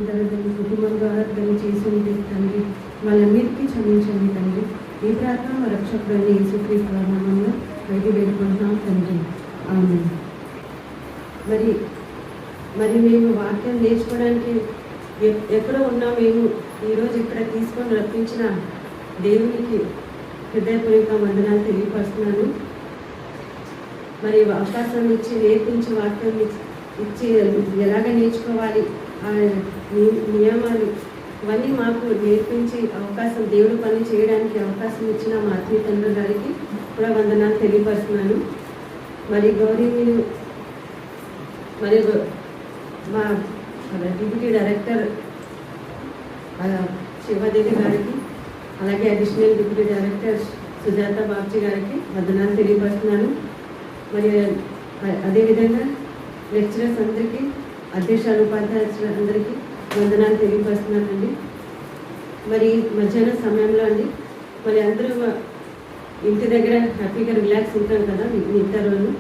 ద్వారా తల్లి కుటుంబం ద్వారా తల్లి చేసి ఉంటుంది తండ్రి. వాళ్ళన్నిటికీ క్షమించండి తండ్రి. ఈ ప్రార్థన మా రక్షకుడైన యేసుక్రీస్తు నామములో బయట వేడుకుంటున్నాం తండ్రి. ఆమేన్. మరి మేము వాక్యం నేర్చుకోవడానికి ఎక్కడో ఉన్నాం. మేము ఈరోజు ఇక్కడ తీసుకొని రప్పించిన దేవునికి హృదయపూర్వక వందనాలు తెలియపరుస్తున్నాను. మరి అవకాశం ఇచ్చి నేర్పించి వాక్యం ఇచ్చి ఎలాగ నేర్చుకోవాలి ఆ నియమాలు ఇవన్నీ మాకు నేర్పించి అవకాశం దేవుడు పని చేయడానికి అవకాశం ఇచ్చిన మా ఆత్మీయ తండ్రి గారికి కూడా వందనాలు తెలియపరుస్తున్నాను. మరి గౌరీ మీరు మరి మా డిప్యూటీ డైరెక్టర్ శివదేవి గారికి, అలాగే additional deputy director Sujatha Babji గారికి వందనాలు తెలియపరుస్తున్నాను. మరి అదేవిధంగా లెక్చరర్స్ అందరికీ, అధ్యక్షులు ఉపాధ్యాయులందరికీ వందనాలు తెలియపరుస్తున్నానండి. మరి మధ్యాహ్నం సమయంలో అండి మరి అందరూ ఇంటి దగ్గర హ్యాపీగా రిలాక్స్ ఉంటాం కదా మిగతా రోజు.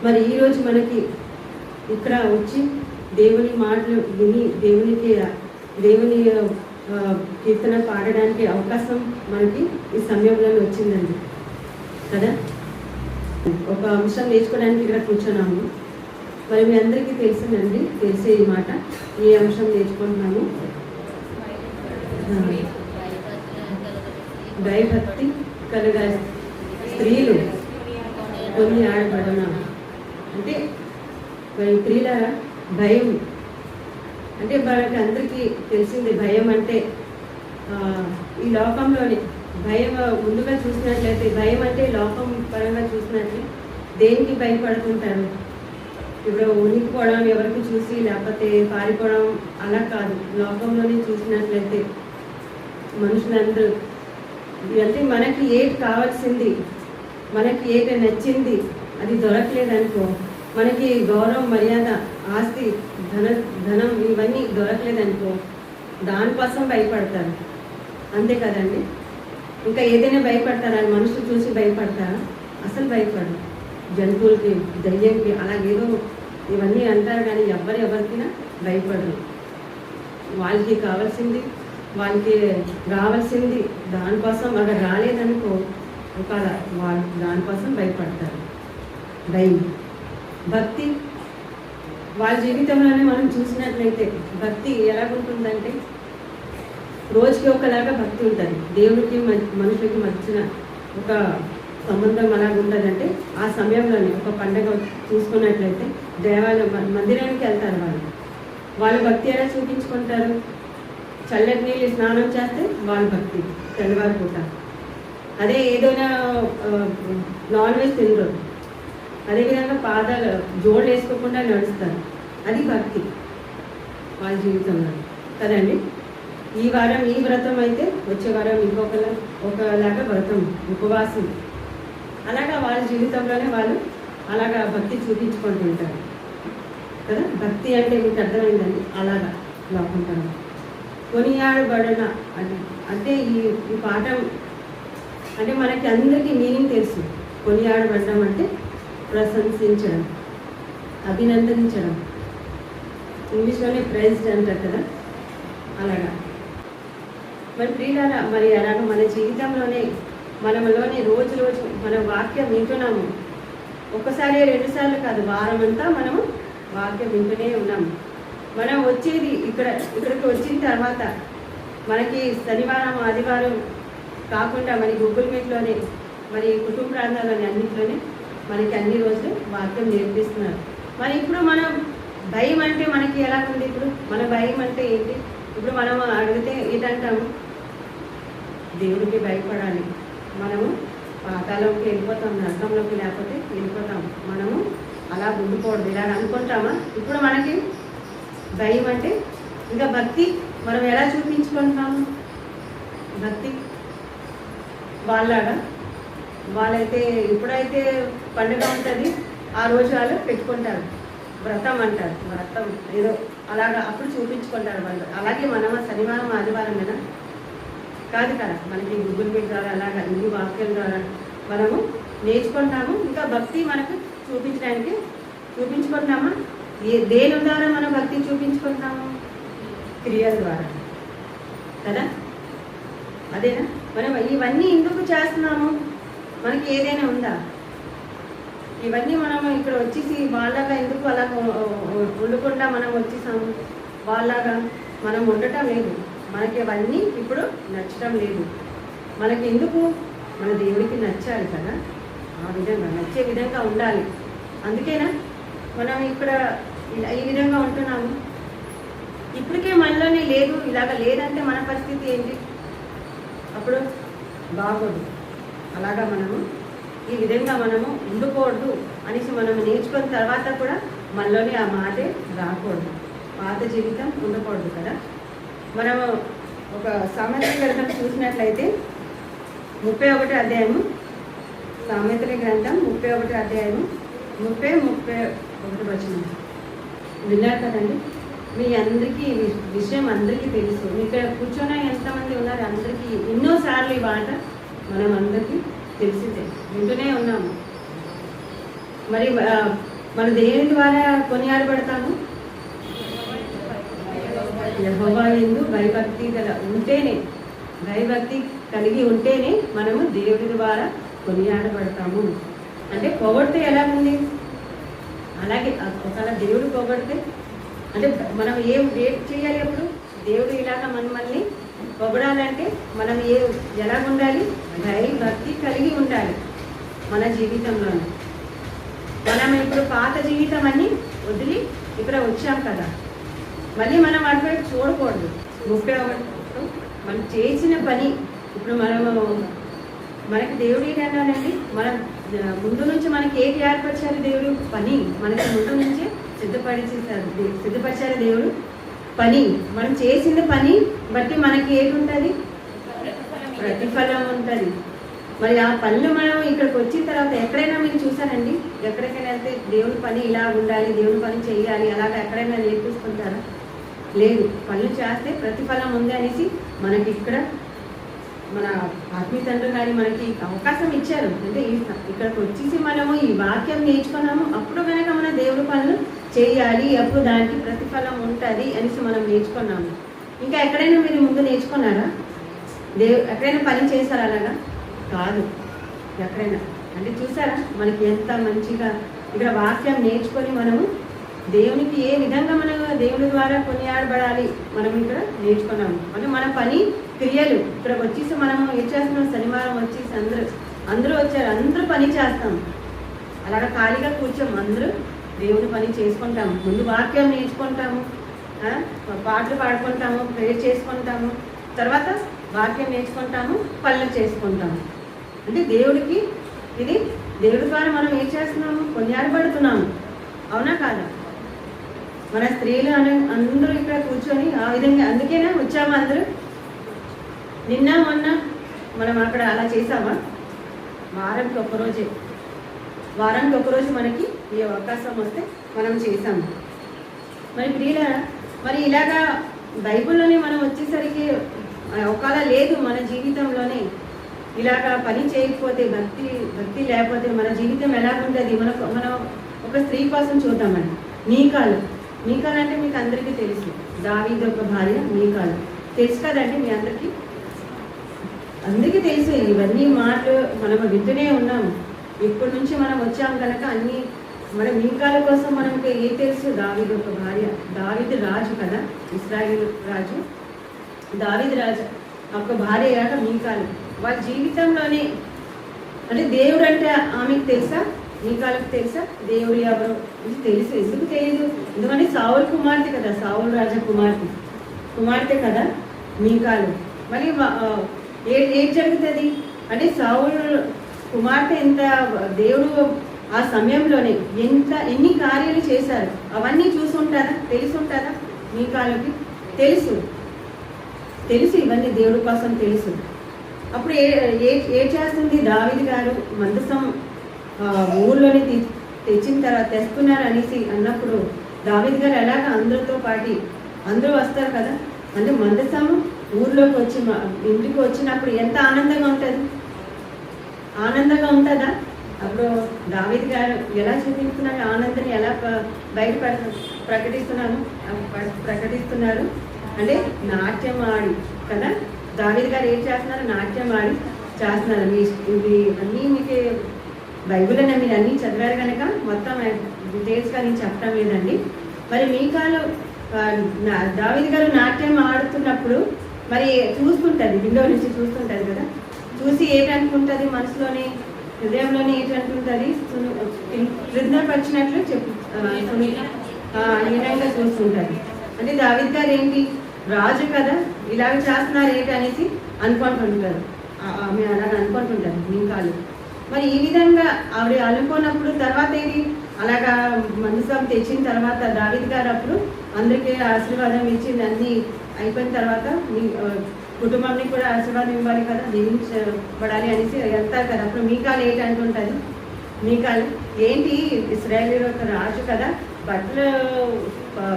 మరి ఈరోజు మనకి ఇక్కడ వచ్చి దేవుని మాటలు విని దేవుని కీర్తన పాడడానికి అవకాశం మనకి ఈ సమయంలో వచ్చిందండి కదా. ఒక అంశం నేర్చుకోవడానికి ఇక్కడ కూర్చున్నాము. మరి మీ అందరికీ తెలిసిందండి, తెలిసే ఈ మాట. ఏ అంశం నేర్చుకుంటున్నాము? భయభక్తి కలగా స్త్రీలు కొన్ని ఆడబడన అంటే మరి స్త్రీల భయం అంటే మనకి అందరికీ తెలిసింది. భయం అంటే ఈ లోకంలోని భయం ముందుగా చూసినట్లయితే భయం అంటే లోకం పరంగా చూసినట్లయితే దేనికి భయపడుతుంటారు? ఇప్పుడు ఉనికిపోవడం, ఎవరికి చూసి లేకపోతే పారిపోవడం అలా కాదు. లోకంలోనే చూసినట్లయితే మనుషులందరూ అంటే మనకి ఏది కావాల్సింది, మనకి ఏది నచ్చింది అది దొరకలేదనుకో, మనకి గౌరవం, మర్యాద, ఆస్తి, ధనం ఇవన్నీ దొరకలేదనుకో దానికోసం భయపడతారు. అంతే కదండి. ఇంకా ఏదైనా భయపడతారా? మనుషులు చూసి భయపడతారా? అసలు భయపడరు. జంతువులకి, దయ్యంకి అలాగేదో ఇవన్నీ అంటారు కానీ ఎవరికైనా భయపడరు. వాళ్ళకి కావాల్సింది, వాళ్ళకి రావాల్సింది దానికోసం అక్కడ రాలేదనుకో ఒకవేళ వాళ్ళు దానికోసం భయపడతారు. భయం. భక్తి వాళ్ళ జీవితంలోనే మనం చూసినట్లయితే భక్తి ఎలాగుంటుందంటే రోజుకి ఒకలాగా భక్తి ఉంటుంది. దేవుడికి మనుషులకి మధ్యన ఒక సంబంధం అలాగ ఉంటుందంటే ఆ సమయంలోనే ఒక పండగ చూసుకున్నట్లయితే దేవాలయం మందిరానికి వెళ్తారు. వాళ్ళు భక్తి ఎలా చూపించుకుంటారు? చల్లటి నీళ్ళు స్నానం చేస్తే వాళ్ళ భక్తి తెల్లవారు పూట. అదే ఏదైనా నాన్ వెజ్ తినరు. అదేవిధంగా పాదాలు జోడు వేసుకోకుండా నడుస్తారు. అది భక్తి వాళ్ళ జీవితంలో కదండి. ఈ వారం ఈ వ్రతం అయితే వచ్చే వారం ఒకలాగా వ్రతం, ఉపవాసం, అలాగా వాళ్ళ జీవితంలోనే వాళ్ళు అలాగా భక్తి చూపించుకుంటుంటారు కదా. భక్తి అంటే మీకు అర్థమైందండి. అలాగా లోకంటారు కొనియాడబడిన అంటే ఈ పాఠం అంటే మనకి అందరికీ మీనింగ్ తెలుసు. కొనియాడబడడం అంటే ప్రశంసించడం, అభినందించడం. ఇంగ్లీష్లోనే ప్రైజ్ అంటారు కదా. అలాగా మరి ప్రియులారా, మరి అలాగ మన జీవితంలోనే మనలోనే రోజు మన వాక్యం వింటున్నాము. ఒక్కసారి 2 సార్లు కాదు, వారం అంతా మనము వాక్యం వింటూనే ఉన్నాము. మనం వచ్చేది ఇక్కడికి వచ్చిన తర్వాత మనకి శనివారం, ఆదివారం కాకుండా మరి గూగుల్ మీట్లోనే, మరి కుటుంబ ప్రాంతాల్లోని అన్నింటిలోనే మనకి అన్ని రోజులు వాక్యం నేర్పిస్తున్నారు. మరి ఇప్పుడు మనం భయం అంటే మనకి ఎలా ఉంది? ఇప్పుడు మన భయం అంటే ఏంటి? ఇప్పుడు మనం అడిగితే ఏంటంటాము? దేవుడికి భయపడాలి, మనము పాతాళంలోకి వెళ్ళిపోతాం, నరకంలోకి లేకపోతే వెళ్ళిపోతాం, మనము అలా ఉండిపోవద్దు ఇలా అనుకుంటామా? ఇప్పుడు మనకి భయం అంటే ఇంకా భక్తి మనం ఎలా చూపించుకుంటాము? భక్తి వాళ్ళైతే ఎప్పుడైతే పండుగ ఉంటుంది ఆ రోజు వాళ్ళు పెట్టుకుంటారు, వ్రతం అంటారు. వ్రతం ఏదో అలాగా అప్పుడు చూపించుకుంటారు వాళ్ళు. అలాగే మనం శనివారం, ఆదివారం కదా కాదు కదా, మనకి గూగుల్ మీట్ ద్వారా అలాగా ఈ వాక్యం ద్వారా మనము నేర్చుకుంటాము. ఇంకా భక్తి మనకు చూపించడానికి చూపించుకుంటామా? దేని ద్వారా మనం భక్తి చూపించుకుంటాము? క్రియల ద్వారా కదా. అదేనా? మనం ఇవన్నీ ఎందుకు చేస్తున్నాము? మనకి ఏదైనా ఉందా? ఇవన్నీ మనం ఇక్కడ వచ్చేసి వాళ్ళగా ఎందుకు అలా ఉండకుండా మనం వచ్చేసాము? వాళ్ళగా మనం ఉండటం లేదు. మనకి అవన్నీ ఇప్పుడు నచ్చటం లేదు. మనకి ఎందుకు? మన దేవుడికి నచ్చాలి కదా, ఆ విధంగా నచ్చే విధంగా ఉండాలి. అందుకేనా మనం ఇక్కడ ఈ విధంగా ఉంటున్నాము. ఇప్పటికే మనలోనే లేదు, ఇలాగ లేదంటే మన పరిస్థితి ఏంటి? అప్పుడు బాగోదు. అలాగా మనము ఈ విధంగా మనము ఉండకూడదు అనేసి మనం నేర్చుకున్న తర్వాత కూడా మనలోనే ఆ మాటే రాకూడదు, పాత జీవితం ఉండకూడదు కదా. మనము ఒక సామెతల గ్రంథం చూసినట్లయితే 31 అధ్యాయము, సామెతల గ్రంథం 31 అధ్యాయము 30-31 వచనం విన్నారు కదండి. మీ అందరికీ విషయం అందరికీ తెలుసు. ఇక్కడ కూర్చొని ఎంతమంది ఉన్నారు? అందరికీ ఎన్నోసార్లు ఈ మాట మనం అందరికీ తెలిసిందే, వింటూనే ఉన్నాము. మరి మన దేని ద్వారా కొనియాడబడతాము? యెహోవా యందు భయభక్తి కలిగి ఉంటేనే మనము దేవుడి ద్వారా కొనియాడబడతాము. అంటే పొగడితే ఎలా ఉంది? అలాగే ఒకవేళ దేవుడు పొగడితే అంటే మనం ఏం చేయాలి? అప్పుడు దేవుడు ఇలాగ మనల్ని పొగడాలంటే మనం ఎలా ఉండాలి? భక్తి కలిగి ఉండాలి మన జీవితంలోనే. మనం ఇప్పుడు పాత జీవితం అన్ని వదిలి ఇక్కడ వచ్చాం కదా, మళ్ళీ మనం అటువైపు చూడకూడదు. 31 మనం చేసిన పని ఇప్పుడు మనకి దేవుడు ఏంటన్నాడండి? మనం ముందు నుంచి మనకి ఏది ఏర్పరిచారు? దేవుడు పని మనకి ముందు నుంచే సిద్ధపరిచారు దేవుడు పని. మనం చేసిన పని బట్టి మనకి ఏది ఉంటుంది? ప్రతిఫలం ఉంటుంది. మరి ఆ పనులు మనం ఇక్కడికి వచ్చిన తర్వాత ఎక్కడైనా మీరు చూసారండి? ఎక్కడికైనా వెళ్తే దేవుడి పని ఇలా ఉండాలి, దేవుడి పని చేయాలి అలాగా ఎక్కడైనా నేర్పిస్తుంటారా? లేదు. పనులు చేస్తే ప్రతిఫలం ఉంది అనేసి మనకి ఇక్కడ మన ఆత్మీయ తండ్రి గారి మనకి అవకాశం ఇచ్చారు. అంటే ఇక్కడికి వచ్చేసి మనము ఈ వాక్యం నేర్చుకున్నాము, అప్పుడు కనుక మన దేవుడి పనులు చేయాలి, అప్పుడు దానికి ప్రతిఫలం ఉంటుంది అనేసి మనం నేర్చుకున్నాము. ఇంకా ఎక్కడైనా మీరు ముందు నేర్చుకున్నారా? ఎక్కడైనా పని చేశారా? అలాగా కాదు. ఎక్కడైనా అంటే చూసారా మనకి ఎంత మంచిగా ఇక్కడ వాక్యం నేర్చుకొని మనము దేవునికి ఏ విధంగా మనం దేవుని ద్వారా కొనియాడబడాలి మనం ఇక్కడ నేర్చుకున్నాము. అంటే మన పని క్రియలు ఇక్కడ వచ్చేసి మనము ఏం చేస్తున్నాం? శనివారం వచ్చేసి అందరూ వచ్చారు, అందరూ పని చేస్తాం. అలాగా ఖాళీగా కూర్చోము, అందరూ దేవుని పని చేసుకుంటాము. ముందు వాక్యం నేర్చుకుంటాము, పాటలు పాడుకుంటాము, ప్రేయర్ చేసుకుంటాము, తర్వాత వాక్యం నేర్చుకుంటాము, పనులు చేసుకుంటాము. అంటే దేవుడికి ఇది దేవుడి ద్వారా మనం ఏం చేస్తున్నాము? కొనియాడబడుతున్నాము. అవునా కాదా? మన స్త్రీలు అందరూ ఇక్కడ కూర్చొని ఆ విధంగా అందుకేనా వచ్చాము అందరూ. నిన్న మొన్న మనం అక్కడ అలా చేసామా? వారానికి ఒకరోజు మనకి ఈ అవకాశం వస్తే మనం చేసాము. మరి ప్రియులారా, మరి ఇలాగా బైబిల్లోనే మనం వచ్చేసరికి ఒకవేళ లేదు మన జీవితంలోనే ఇలాగా పని చేయకపోతే, భక్తి లేకపోతే మన జీవితం ఎలా ఉంటుంది? మనం ఒక స్త్రీ కోసం చూద్దామండి. మీకాలు అంటే మీకు అందరికీ తెలుసు. దావీదు ఒక భార్య మీకాలు తెలుసు కదండి మీ అందరికీ తెలుసు. ఇవన్నీ మాటలు మనం వింటూనే ఉన్నాము. ఇప్పటి నుంచి మనం వచ్చాం కనుక అన్ని మన మీకాల కోసం మనకి ఏ తెలుసు? దావీదు ఒక భార్య, దావీదు రాజు కదా, ఇశ్రాయేలు రాజు. దావీదు రాజు ఒక భార్య కాక మీకాలు వాళ్ళ జీవితంలోనే అంటే దేవుడు అంటే ఆమెకు తెలుసా? మీకాలకు తెలుసా దేవుడు ఎవరు? తెలుసు. ఎందుకు తెలియదు? ఎందుకంటే సావుల్ కుమార్తె కదా, సావుల్ రాజా కుమార్తె కదా మీకాలు. మళ్ళీ ఏం జరుగుతుంది అంటే సావుల్ కుమార్తె ఎంత దేవుడు ఆ సమయంలోనే ఎన్ని కార్యాలు చేశారు అవన్నీ చూసుంటారా? తెలుసుంటారా? మీకాలకి తెలుసు. ఇవన్నీ దేవుడి కోసం తెలుసు. అప్పుడు ఏ చేస్తుంది? దావీదు గారు మందసం ఊర్లోని తెచ్చిన తర్వాత తెస్తున్నారు అనేసి అన్నప్పుడు దావీదు గారు ఎలాగ అందరితో పాటి అందరూ వస్తారు కదా, అంటే మందసము ఊర్లోకి వచ్చి ఇంటికి వచ్చినప్పుడు ఎంత ఆనందంగా ఉంటుంది? ఆనందంగా ఉంటుందా? అప్పుడు దావీదు గారు ఎలా చూపిస్తున్నారు? ఆనందాన్ని ఎలా ప్రకటిస్తున్నారు? అంటే నాట్యం ఆడి కదా. దావీదు గారు ఏం చేస్తున్నారు? నాట్యం ఆడి చేస్తున్నారు. ఇవి అన్నీ మీకు బైబిల్లోనే మీరు అన్నీ చదివారు కనుక మొత్తం డీటెయిల్స్గా నేను చెప్పడం లేదండి. మరి మీకాలు దావీదు గారు నాట్యం ఆడుతున్నప్పుడు మరి చూస్తుంటుంది, విండో నుంచి చూస్తుంటుంది కదా. చూసి ఏంటనుకుంటుంది? మనసులోని హృదయంలోని ఏంటనుకుంటుంది? హృదయపరిచినట్లు హీనంగా చూస్తుంటుంది. అంటే దావీదు గారు ఏంటి, రాజు కదా, ఇలాగ చేస్తున్నారు ఏంటి అనేసి అనుకుంటుంటారు. ఆమె అలాగ అనుకుంటుంటారు మీకాలు. మరి ఈ విధంగా ఆవిడ అనుకున్నప్పుడు తర్వాత ఏంటి, అలాగా మనసం తెచ్చిన తర్వాత దావీదు గారు అప్పుడు అందరికీ ఆశీర్వాదం ఇచ్చింది. అన్నీ అయిపోయిన తర్వాత మీ కుటుంబాన్ని కూడా ఆశీర్వాదం ఇవ్వాలి కదా, దీవించబడాలి అనేసి వెళ్తారు కదా. అప్పుడు మీకాలు ఏంటి అంటుంటుంది? మీకాలు ఏంటి, ఇశ్రాయేలు యొక్క రాజు కదా, బట్టలు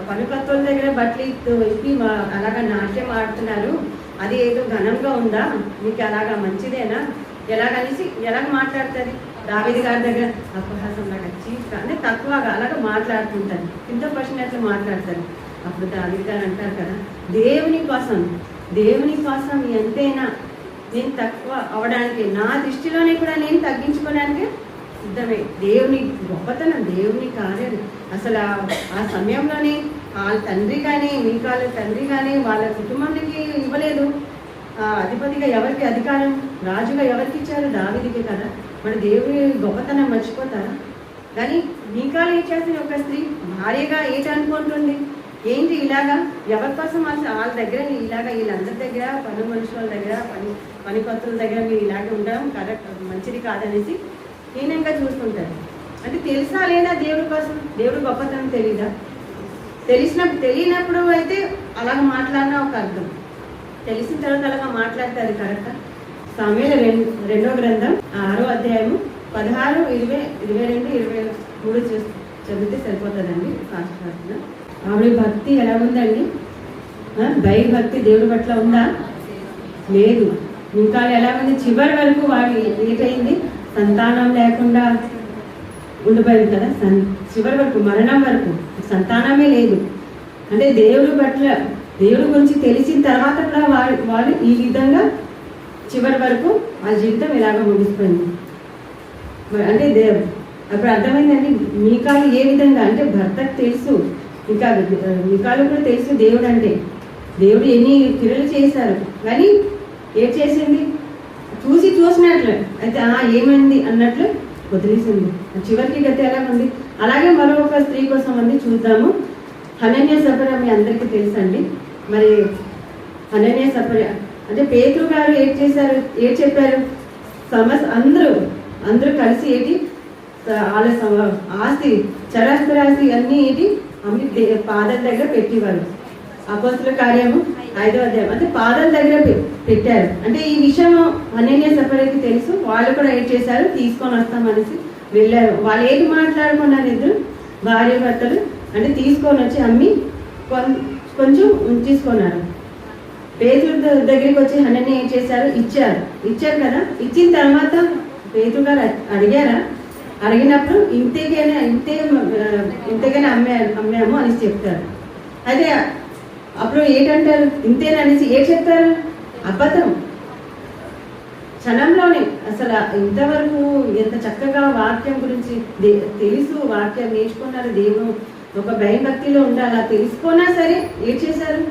పనుకత్తుల దగ్గర బట్టలు ఇప్పి అలాగా నాట్యం ఆడుతున్నారు, అది ఏదో ఘనంగా ఉందా, మీకు అలాగా మంచిదేనా, ఎలాగనేసి ఎలాగ మాట్లాడుతుంది? దావీదు గారి దగ్గర అపహాసం లాగా చీప్ అంటే తక్కువగా అలాగ మాట్లాడుతుంటారు, కింద పర్సనట్లు మాట్లాడతారు. అప్పుడు దావీదు గారు అంటారు కదా, దేవుని కోసం ఎంతైనా నేను తక్కువ అవడానికి, నా దృష్టిలోనే కూడా నేను తగ్గించుకోవడానికి సిద్ధమే. దేవుని గొప్పతనం, దేవుని కార్యాలు అసలు ఆ సమయంలోనే వాళ్ళ తండ్రి కానీ మీకాల తండ్రి కానీ వాళ్ళ కుటుంబానికి ఇవ్వలేదు. అధిపతిగా ఎవరికి అధికారం, రాజుగా ఎవరికి ఇచ్చారు? దావీదుకి కదా. మన దేవుని గొప్పతనం మర్చిపోతారా? కానీ మీకాలు ఏం చేసిన ఒక స్త్రీ భార్యగా ఏంటి అనుకుంటుంది? ఏంటి ఇలాగా ఎవరి కోసం అసలు వాళ్ళ దగ్గర ఇలాగా వీళ్ళందరి దగ్గర పని మనుషుల దగ్గర పనిపత్రుల దగ్గర మీరు ఇలాగే ఉండడం కరెక్ట్ మంచిది కాదనేసి హీనంగా చూస్తుంటారు. అంటే తెలుసా లేదా దేవుడి కోసం? దేవుడి గొప్పతనం తెలీదా? తెలియనప్పుడు అయితే అలాగ మాట్లాడినా ఒక అర్థం, తెలిసిన తర్వాత అలాగా మాట్లాడతారు కరెక్టా? సమూయేలు 2వ గ్రంథం 6వ అధ్యాయము 16, 20, 22, 23 చదివితే సరిపోతుందండి. ఫాస్ట్ ఫాస్ట్గా ఆవిడ భక్తి ఎలా ఉందండి? భక్తి దేవుడి పట్ల ఉందా? లేదు. ఇంకా ఎలా ఉంది? చివరి వరకు వాడు ఏటైంది? సంతానం లేకుండా ఉండిపోయింది కదా. చివరి వరకు, మరణం వరకు సంతానమే లేదు. అంటే దేవుడి పట్ల, దేవుడి గురించి తెలిసిన తర్వాత కూడా వాళ్ళు ఈ విధంగా చివరి వరకు ఆ జీవితం ఇలాగ ముగిసిపోయింది. అంటే అప్పుడు అర్థమైందండి మీకాలు ఏ విధంగా అంటే భర్తకు తెలుసు, ఇంకా మీకాలు కూడా తెలుసు దేవుడు అంటే, దేవుడు ఎన్ని క్రియలు చేశారు, కానీ ఏం చేసింది? చూసినట్లు అయితే ఏమైంది అన్నట్లు వదిలేసింది. చివరికి గతి ఎలా ఉంది? అలాగే మరొక స్త్రీ కోసం అండి చూద్దాము. హనన్య సపర్య మీ అందరికీ తెలుసండి. మరి హనన్య సపర్య అంటే పేతురు గారు ఏం చెప్పారు? అందరూ కలిసి ఏంటి వాళ్ళ ఆస్తి చరాస్తి అన్నీ ఏంటి అమ్మి పాదం దగ్గర పెట్టేవారు. అపోస్తుల కార్యము 5వ అధ్యాయం అంటే పాదం దగ్గర పెట్టారు. అంటే ఈ విషయం అనన్య సపర్యకి తెలుసు. వాళ్ళు కూడా ఏం చేశారు? తీసుకొని వస్తామనేసి వెళ్ళారు. వాళ్ళు ఏంటి మాట్లాడుకున్నారు? ఇద్దరు భార్య భర్తలు అంటే తీసుకొని వచ్చి అమ్మి కొంచెం ఉంచేసుకున్నారు. పేతురు దగ్గరికి వచ్చి అనన్య ఏం చేశారు? ఇచ్చారు కదా. ఇచ్చిన తర్వాత పేతురు గారు అడిగారా? అడిగినప్పుడు ఇంతేగానే అమ్మాము అనేసి చెప్తారు. అదే అప్పుడు ఏంటంటారు? ఇంతేననేసి ఏం చెప్తారు? అబద్ధం. క్షణంలోనే అసలు ఇంతవరకు ఎంత చక్కగా వాక్యం గురించి తెలుసు, వాక్యం నేర్చుకున్నారు, దేవుడు ఒక భయభక్తిలో ఉండాలి, తెలుసుకున్నా సరే ఏం చేశారు?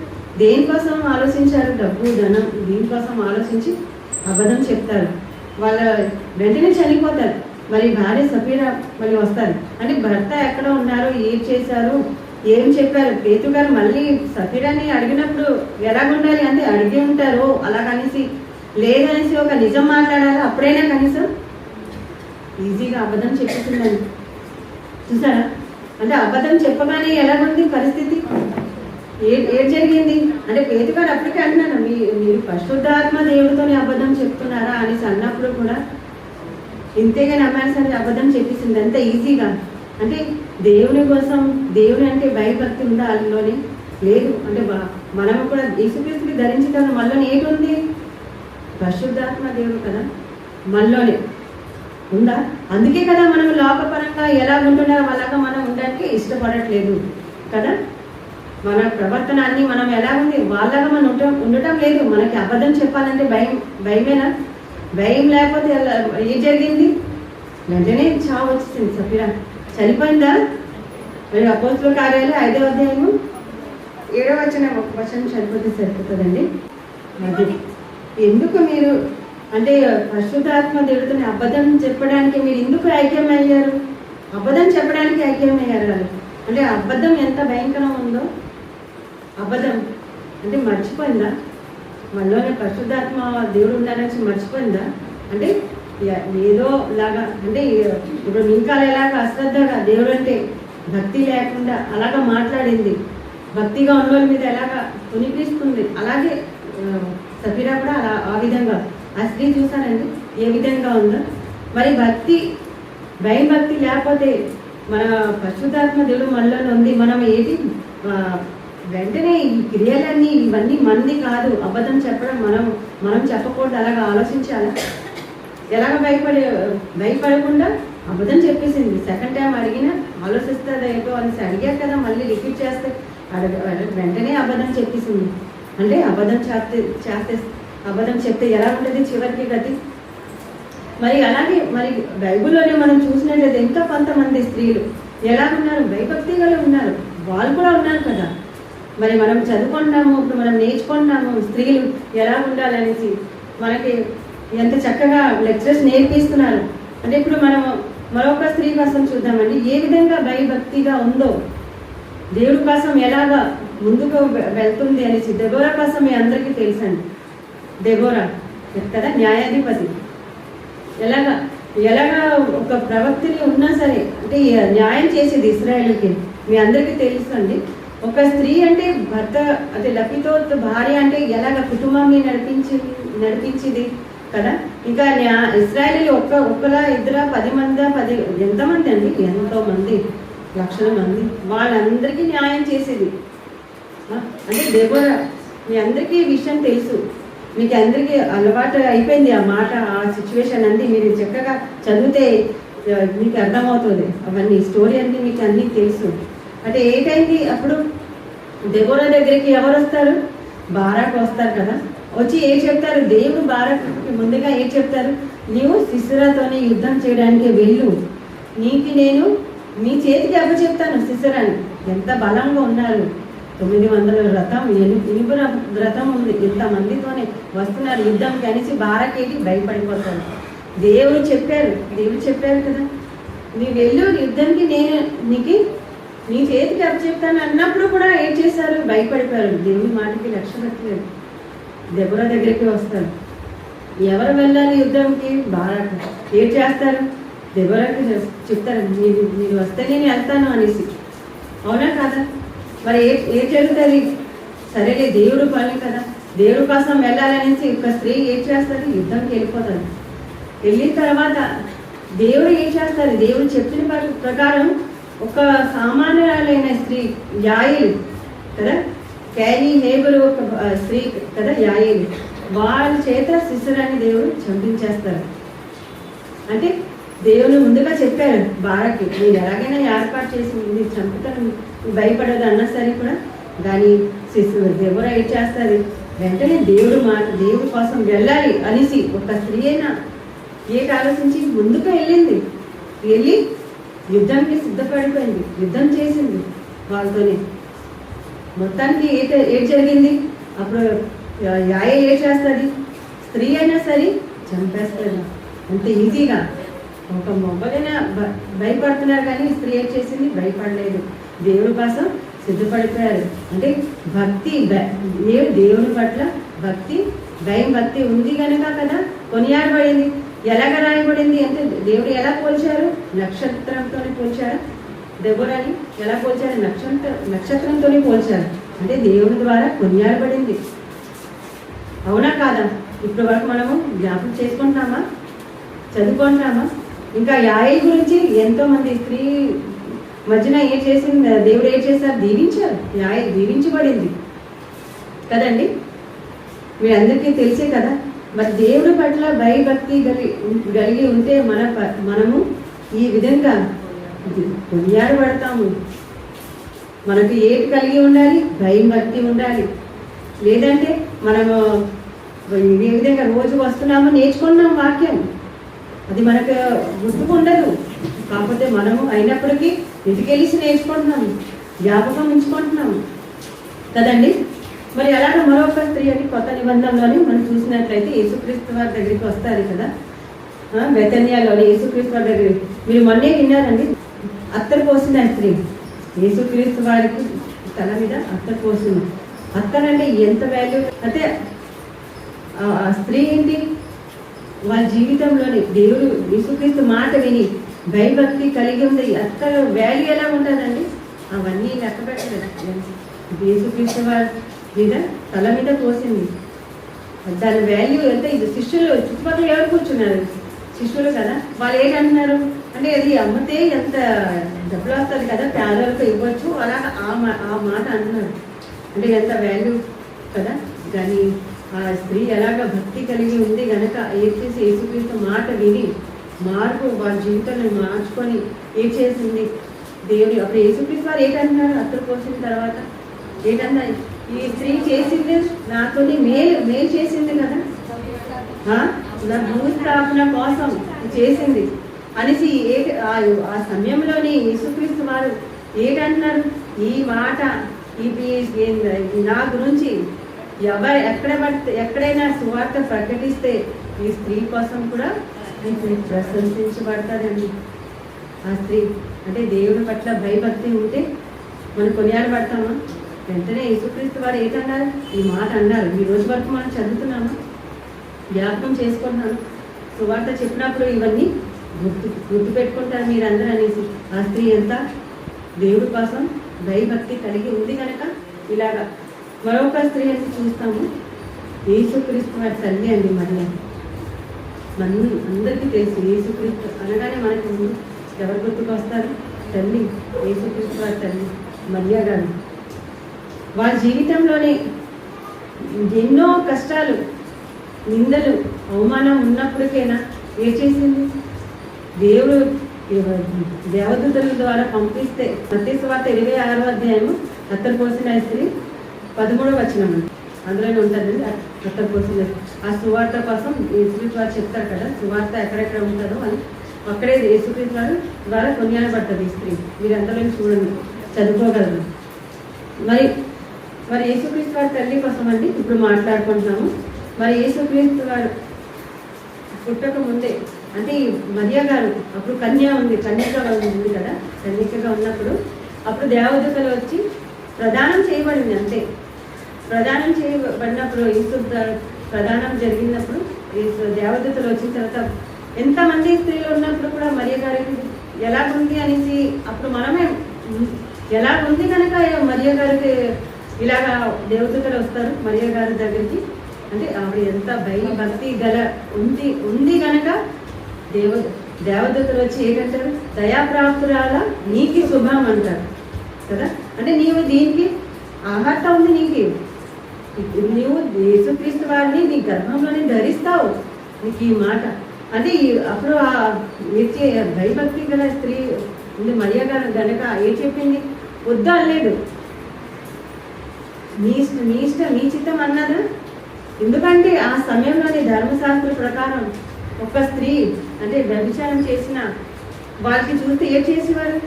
దేనికోసం ఆలోచించారు? డబ్బు, ధనం, దీనికోసం ఆలోచించి అబద్ధం చెప్తారు. వాళ్ళ వెంటనే చనిపోతారు. మరి భార్య సఫీరా మళ్ళీ వస్తారు. అంటే భర్త ఎక్కడ ఉన్నారు, ఏం చేశారు, ఏం చెప్పారు? పేతురు గారు మళ్ళీ సఫీరాని అడిగినప్పుడు ఎలాగుండాలి అంటే అడిగి ఉంటారు అలాగనేసి, లేదనేసి ఒక నిజం మాట్లాడాలి. అప్పుడైనా కనీసం ఈజీగా అబద్ధం చెప్పుతుందని చూసారా? అంటే అబద్ధం చెప్పగానే ఎలాగుంది పరిస్థితి? ఏం జరిగింది అంటే పేతురు గారు అప్పటికే అంటున్నాను, మీరు పరిశుద్ధాత్మ దేవుడితోనే అబద్ధం చెప్తున్నారా అనేసి అన్నప్పుడు కూడా ఇంతేగా నమ్మాలి సరే అబద్ధం చెప్పేసింది అంత ఈజీగా. అంటే దేవుని కోసం, దేవుని అంటే భయభక్తి ఉందా వాళ్ళలోనే? లేదు. అంటే మనం కూడా యేసుక్రీస్తుని ధరించడం మనలోనే ఏటుంది? పరిశుద్ధాత్మ దేవుడు కదా మనలోనే ఉందా? అందుకే కదా మనం లోకపరంగా ఎలా ఉంటున్నారో అలాగా మనం ఉండడానికి ఇష్టపడట్లేదు కదా. మన ప్రవర్తన అన్ని మనం ఎలా ఉంది వాళ్ళగా మనం ఉండటం లేదు. మనకి అబద్ధం చెప్పాలంటే భయమేనా? భయం లేకపోతే ఏం జరిగింది? వెంటనే చావు వచ్చింది. సఫీరా చనిపోయిందా? మరి అపోస్తుల కార్యాలు 5వ అధ్యాయము 7వ వచనం చనిపోతే సరిపోతుందండి. అది ఎందుకు మీరు అంటే పరిశుద్ధాత్మ దేవుడితోనే అబద్ధం చెప్పడానికి మీరు ఎందుకు ఐక్యమయ్యారు? అబద్ధం చెప్పడానికి ఐక్యమయ్యారు వాళ్ళు. అంటే అబద్ధం ఎంత భయంకరం ఉందో. అబద్ధం అంటే మర్చిపోయిందా? మనలోనే పరిశుద్ధాత్మ దేవుడు ఉన్నారని మర్చిపోయిందా? అంటే ఏదో లాగా అంటే ఇప్పుడు మింకాలు ఎలాగా అశ్రద్ధగా దేవుడు అంటే భక్తి లేకుండా అలాగా మాట్లాడింది, భక్తిగా ఉన్న వాళ్ళ మీద ఎలాగా తునిపిస్తుంది, అలాగే సఫీరా కూడా అలా ఆ విధంగా ఆ స్త్రీ చూసానండి ఏ విధంగా ఉందో. మరి భక్తి లేకపోతే మన పరిశుద్ధాత్మ దేవుడు మనలోనే ఉంది. మనం ఏది వెంటనే ఈ క్రియలన్నీ ఇవన్నీ మనది కాదు. అబద్ధం చెప్పడం మనం చెప్పకూడదు. అలాగా ఆలోచించాలా? ఎలాగ భయపడకుండా అబద్ధం చెప్పేసింది. సెకండ్ టైం అడిగినా ఆలోచిస్తుంది ఏంటో అనేసి అడిగారు కదా, మళ్ళీ రిపీట్ చేస్తే వెంటనే అబద్ధం చెప్పేసింది. అంటే అబద్ధం చెప్తే ఎలా ఉంటుంది చివరికి గతి? మరి అలాగే మరి బైబిల్లోనే మనం చూసినట్లయితే ఎంతో కొంతమంది స్త్రీలు ఎలా ఉన్నారు? భయభక్తి గల ఉన్నారు. వాళ్ళు కూడా ఉన్నారు కదా. మరి మనం చదువుకుంటున్నాము, ఇప్పుడు మనం నేర్చుకుంటున్నాము స్త్రీలు ఎలా ఉండాలనేసి. మనకి ఎంత చక్కగా లెక్చరర్స్ నేర్పిస్తున్నారు. అంటే ఇప్పుడు మనం మరొక స్త్రీ కోసం చూద్దామండి, ఏ విధంగా భయభక్తిగా ఉందో, దేవుడి కోసం ఎలాగా ముందుకు వెళ్తుంది అనేసి. దెబోరా కోసం మీ అందరికీ తెలుసండి. దెబోరా కదా న్యాయాధిపతి. ఎలాగా ఒక ప్రవక్తని ఉన్నా సరే అంటే న్యాయం చేసేది ఇశ్రాయేలుకి. మీ అందరికీ తెలుసండి. ఒక స్త్రీ అంటే భర్త అంటే లపితో భార్య అంటే ఎలాగ కుటుంబాన్ని నడిపించింది కదా. ఇంకా ఇశ్రాయేలు ఒక్కలా ఇద్దరా 10 మంది ఎంతమంది అండి? ఎంతో మంది, లక్షల మంది. వాళ్ళందరికీ న్యాయం చేసేది అంటే దెబోరా. మీ అందరికీ ఈ విషయం తెలుసు, మీకు అందరికీ అలవాటు అయిపోయింది ఆ మాట, ఆ సిచ్యువేషన్ అన్నీ. మీరు చక్కగా చదివితే మీకు అర్థమవుతుంది అవన్నీ, స్టోరీ అన్నీ మీకు అన్నీ తెలుసు. అంటే ఏంటైంది అప్పుడు దెబోరా దగ్గరికి ఎవరు వస్తారు? బారాకు వస్తారు కదా. వచ్చి ఏం చెప్తారు? దేవుడు బారాకు ముందుగా ఏం చెప్తారు? నీవు సిసరాతోనే యుద్ధం చేయడానికి వెళ్ళు, నేను మీ చేతికి అప్పచెప్తాను సిసరాని. ఎంత బలంగా ఉన్నారు, 900 రథం, ఇనుప రథం ఉంది, ఇంతమందితోనే వస్తున్నారు యుద్ధంకి అనేసి బారాకేటి భయపడిపోతారు. దేవుడు చెప్పారు కదా, నీ వెళ్ళు యుద్ధంకి, నేను నీ చేతికి అప్పచెప్తాను అన్నప్పుడు కూడా ఏం చేశారు? భయపడిపోయారు. దేవుని మాటకి లక్ష్య పెట్టలేదు. దెబోరా దగ్గరికి వస్తారు. ఎవరు వెళ్ళాలి యుద్ధంకి? బారాకు. ఏం చేస్తారు? దెబోరాకి చెప్తారు, మీరు వస్తే నేను వెళ్తాను అనేసి. అవునా కాదా? మరి ఏం జరుగుతుంది? సరేలే, దేవుడు పని కదా, దేవుడు కోసం వెళ్ళాలనేసి ఒక స్త్రీ ఏం చేస్తుంది? యుద్ధంకి వెళ్ళిపోతుంది. వెళ్ళిన తర్వాత దేవుడు ఏం చేస్తారు? దేవుడు చెప్పిన ప్రకారం ఒక సామాన్యురాలైన స్త్రీ యాయేలు కదా, క్యానీ హేబరు ఒక స్త్రీ కదా యాయేలు, వాళ్ళ చేత సిసరాని దేవుడు చంపించేస్తారు. అంటే దేవుని ముందుగా చెప్పారు బారాకి, మీరు ఎలాగైనా ఏర్పాటు చేసి మీరు చంపుతాను, భయపడదు అన్నా సరే కూడా. దాని దెబోరా ఏం చేస్తారు? వెంటనే దేవుడి కోసం వెళ్ళాలి అనేసి ఒక స్త్రీ అయినా ఆలోచించి ముందుకు వెళ్ళి యుద్ధానికి సిద్ధపడిపోయింది, యుద్ధం చేసింది వాళ్ళతోనే. మొత్తానికి ఏం జరిగింది? అప్పుడు యాయేలు ఏం చేస్తుంది? స్త్రీ అయినా సరే చంపేస్తుంది అంత ఈజీగా. ఒక మొబ్బలైనా భయపడుతున్నారు కానీ స్త్రీ ఏం చేసింది? భయపడలేదు, దేవుడి కోసం సిద్ధపడిపోయారు. అంటే భక్తి, దేవుని పట్ల భక్తి ఉంది కనుక కదా కొనియాడబడింది. ఎలాగ రాయబడింది అంటే దేవుడు ఎలా పోల్చారు? నక్షత్రంతోనే పోల్చారు. దెబోరాని ఎలా పోల్చారు? నక్షత్రంతోనే పోల్చారు. అంటే దేవుని ద్వారా కొనియాడబడింది. అవునా కాదా? ఇప్పటి వరకు మనము జ్ఞాపకం చేసుకుంటున్నామా, చదువుకుంటున్నామా? ఇంకా యాయేలు గురించి ఎంతో మంది స్త్రీ మధ్యన ఏం చేసింది? దేవుడు ఏం చేశారు? దీవించారు. యాయేలు దీవించబడింది కదండి, మీ అందరికీ తెలిసే కదా. మరి దేవుడి పట్ల భయభక్తి కలిగి ఉంటే మనము ఈ విధంగా కొనియాడబడతాము. మనకు ఏది కలిగి ఉండాలి? భయం భక్తి ఉండాలి. లేదంటే మనము ఏ విధంగా రోజు వస్తున్నామో నేర్చుకున్నాం వాక్యం, అది మనకు గుర్తుకు ఉండదు. కాకపోతే మనము అయినప్పటికీ ఇంటికెళ్ళి నేర్చుకుంటున్నాము, జ్ఞాపకం ఉంచుకుంటున్నాము కదండి. మరి అలాగే మరొక స్త్రీ అని కొత్త నిబంధనలోని మనం చూసినట్లయితే యేసుక్రీస్తు వారి దగ్గరికి వస్తారు కదా, బెతనియాలోని యేసుక్రీస్తు వారి దగ్గర. మీరు మొన్నే విన్నారండి, అత్తరు పోసిన స్త్రీ యేసుక్రీస్తు వారికి తల మీద అత్తరు పోసింది. అత్తరంటే ఎంత వాల్యూ అంటే ఆ స్త్రీ ఏంటి, వాళ్ళ జీవితంలోని దేవుడు యేసుక్రీస్తు మాట విని భయభక్తి కలిగి ఉంది. అత్తరు వాల్యూ ఎలా ఉంటుందండి, అవన్నీ లెక్క పెట్టలేదు. యేసుక్రీస్తు వారి మీద తల మీద పోసింది, దాని వాల్యూ ఎంత. ఇది శిష్యులు చుట్టుపక్కల ఎవరు కూర్చున్నారు, శిష్యులు కదా. వాళ్ళు ఏంటంటున్నారు అంటే అది అమ్మితే ఎంత డబ్బులు వస్తుంది కదా, పేదలకు ఇవ్వచ్చు, అలా ఆ మాట అంటున్నారు. అంటే ఎంత వాల్యూ కదా. కానీ ఆ స్త్రీ ఎలాగ భక్తి కలిగి ఉంది కనుక ఏం చేసి యేసుక్రీస్తు మాట విని మార్పు వాళ్ళ జీవితాన్ని మార్చుకొని ఏం చేసింది దేవుని. అప్పుడు యేసుక్రీస్తు వారు ఏంటంటున్నారు, అత్తరు పోసిన తర్వాత ఏంటన్నారు, ఈ స్త్రీ చేసింది నాతోని మేలు చేసింది కదా, నా భూస్థాపన కోసం చేసింది అనేసి ఆ సమయంలోని యేసుక్రీస్తు వారు ఏంటంటున్నారు, ఈ మాట నా గురించి ఎక్కడైనా సువార్త ప్రకటిస్తే ఈ స్త్రీ కోసం కూడా ప్రశంసించబడతారండి. ఆ స్త్రీ అంటే దేవుని పట్ల భయభక్తి ఉంటే మనం కొనియాడబడతామా? వెంటనే యేసుక్రీస్తు వారు ఏంటన్నారు, ఈ మాట అన్నారు. ఈ రోజు వరకు మనం చదువుతున్నామా, జ్ఞాపకం చేసుకుంటున్నాను. సువార్త చెప్పినప్పుడు ఇవన్నీ గుర్తు పెట్టుకుంటారు మీరందరూ అనేసి. ఆ స్త్రీ ఎంత దేవుడి కోసం భయభక్తి కలిగి ఉంది కనుక ఇలాగా. మరొక స్త్రీ అని చూస్తాము, యేసుక్రీస్తు వారి తల్లి అండి మరియ. అందరికీ తెలుసు యేసుక్రీస్తు అనగానే మనకు ఎవరు గుర్తుకు వస్తారు, తల్లి, యేసుక్రీస్తు వారి తల్లి మరియ గారు. వాళ్ళ జీవితంలోనే ఎన్నో కష్టాలు, నిందలు, అవమానం ఉన్నప్పటికైనా ఏం చేసింది, దేవుడు దేవదూతల ద్వారా పంపిస్తే మత్తయి సువార్త 26వ అధ్యాయము అత్తరు పోసిన స్త్రీ 13వ వచనం అందులోనే ఉంటుందండి. అత్తరు పోసిన ఆ సువార్త కోసం యేసుక్రీస్తు వారు చెప్తారు కదా, సువార్త ఎక్కడెక్కడ ఉంటుందో అని అక్కడే యేసుక్రీస్తు వారు ద్వారా కొనియాడబడుతుంది ఈ స్త్రీ. మీరు అందులో చూడండి, చదువుకోగలరు. మరి యేసుక్రీస్తు వారి తల్లి కోసం అండి ఇప్పుడు మాట్లాడుకుంటున్నాము. మరి యేసుక్రీస్తు వారు పుట్టక ముందే అంటే మరియ గారు అప్పుడు కన్యగా ఉంది కదా, కన్యకగా ఉన్నప్పుడు అప్పుడు దేవదూతలు వచ్చి ప్రదానం చేయబడింది. అంతే, ప్రదానం చేయబడినప్పుడు యేసు ప్రదానం జరిగినప్పుడు దేవదూతలు వచ్చిన తర్వాత ఎంతమంది స్త్రీలు ఉన్నప్పుడు కూడా మరియ గారికి ఎలాగుంది అనేసి అప్పుడు మనమే ఎలాగుంది కనుక మరియ గారికి ఇలాగా దేవదూతలు వస్తారు మరియ గారి దగ్గరికి. అంటే ఆవిడ ఎంత భక్తి గల ఉంది కనుక దేవదూతలు వచ్చి ఏంటంటారు, దయాప్రాప్తురాల నీకు శుభం అంటారు కదా. అంటే నీవు దీనికి ఆహర్త ఉంది, నీవు యేసుక్రీస్తు వారిని నీ గర్భంలోనే ధరిస్తావు, నీకు ఈ మాట. అంటే అప్పుడు ఆ భయభక్తి గల స్త్రీ ఉంది మరియ గారు గనక ఏం చెప్పింది, వద్దు అనలేదు, నీ ఇష్టం నీ చిత్తం అన్నదా. ఎందుకంటే ఆ సమయంలోని ధర్మశాస్త్ర ప్రకారం ఒక స్త్రీ అంటే వ్యభిచారం చేసిన వారికి చూస్తే ఏం చేసేవారు,